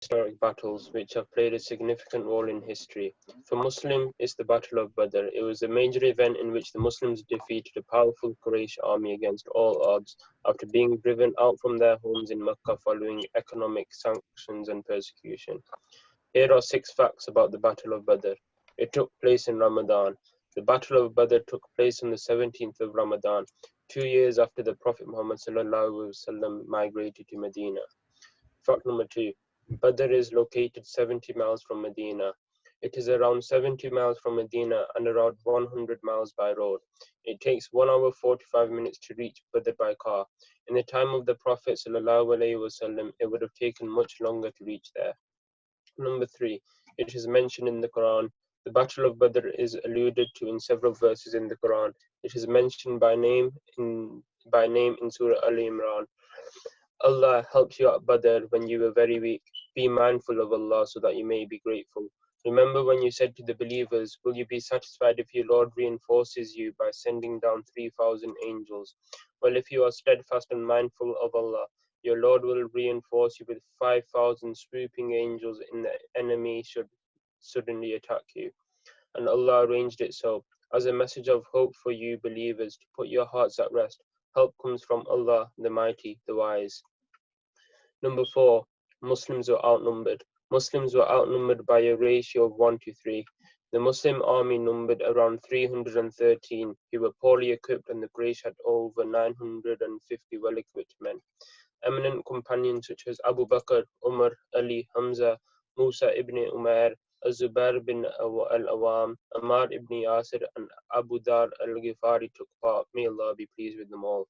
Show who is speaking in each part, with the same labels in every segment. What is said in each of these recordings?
Speaker 1: historic battles which have played a significant role in history. For Muslim, it's the Battle of Badr. It was a major event in which the Muslims defeated a powerful Quraysh army against all odds after being driven out from their homes in Mecca following economic sanctions and persecution. Here are 6 facts about the Battle of Badr. It took place in Ramadan. The Battle of Badr took place on the 17th of Ramadan, 2 years after the Prophet Muhammad migrated to Medina. Fact number 2. Badr is located 70 miles from Medina. It is around 70 miles from Medina and around 100 miles by road. It takes 1 hour 45 minutes to reach Badr by car. In the time of the Prophet ﷺ, it would have taken much longer to reach there. Number 3. It is mentioned in the Quran. The Battle of Badr is alluded to in several verses in the Quran. It is mentioned by name in Surah Al Imran. Allah helped you at Badr when you were very weak. Be mindful of Allah so that you may be grateful. Remember when you said to the believers, will you be satisfied if your Lord reinforces you by sending down 3,000 angels? Well, if you are steadfast and mindful of Allah, your Lord will reinforce you with 5,000 swooping angels in the enemy should suddenly attack you. And Allah arranged it so. As a message of hope for you believers, to put your hearts at rest, help comes from Allah, the Mighty, the Wise. Number 4. Muslims were outnumbered. Muslims were outnumbered by a ratio of 1 to 3. The Muslim army numbered around 313 who were poorly equipped, and the Quraysh had over 950 well-equipped men. Eminent companions such as Abu Bakr, Umar, Ali, Hamza, Musa ibn Umair, Az-Zubair bin al-Awam, Ammar ibn Yasir, and Abu Dar al-Ghifari took part. May Allah be pleased with them all.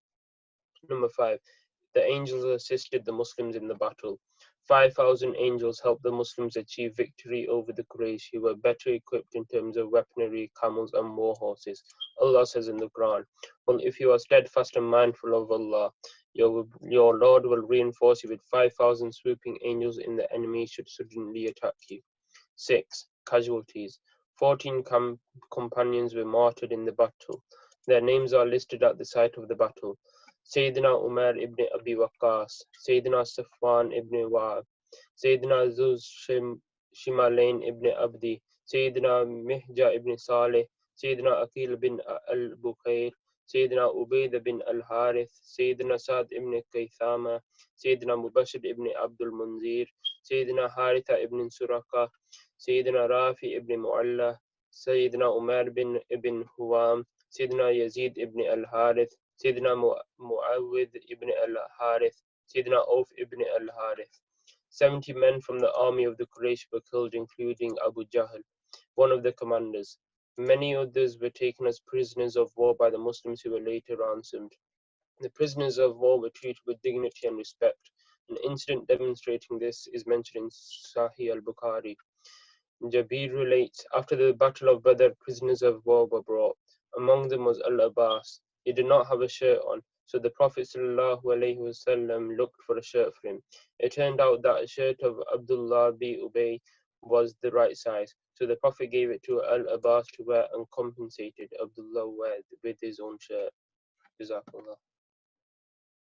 Speaker 1: Number 5. The angels assisted the Muslims in the battle. 5,000 angels helped the Muslims achieve victory over the Quraysh, who were better equipped in terms of weaponry, camels, and war horses. Allah says in the Quran, well, if you are steadfast and mindful of Allah, your Lord will reinforce you with 5,000 swooping angels in the enemy should suddenly attack you. 6. Casualties. 14 companions were martyred in the battle. Their names are listed at the site of the battle. Sayyidina Umar ibn Abi Waqqas, Sayyidina Safwan ibn Wa'ab, Sayyidina Zuz Shimalain ibn Abdi, Sayyidina Mihja ibn Saleh, Sayyidina Aqil bin al-Bukhair, Sayyidina Ubaid bin al-Harith, Sayyidina Sa'd ibn Kaythama, Sayyidina Mubashir ibn Abdul Munzir, Sayyidina Haritha ibn Suraka, Sayyidina Rafi ibn Mu'alla, Sayyidina Umar ibn Huwam, Sayyidina Yazid ibn al-Harith, Sayyidina Muawwid ibn al-Harith, Sayyidina Auf ibn al-Harith. 70 men from the army of the Quraysh were killed, including Abu Jahl, one of the commanders. Many others were taken as prisoners of war by the Muslims who were later ransomed. The prisoners of war were treated with dignity and respect. An incident demonstrating this is mentioned in Sahih al-Bukhari. Jabir relates, after the Battle of Badr, prisoners of war were brought. Among them was Al-Abbas. He did not have a shirt on, so the Prophet ﷺ looked for a shirt for him. It turned out that a shirt of Abdullah bin Ubay was the right size, so the Prophet gave it to Al-Abbas to wear and compensated Abdullah with his own shirt. Jazakallah.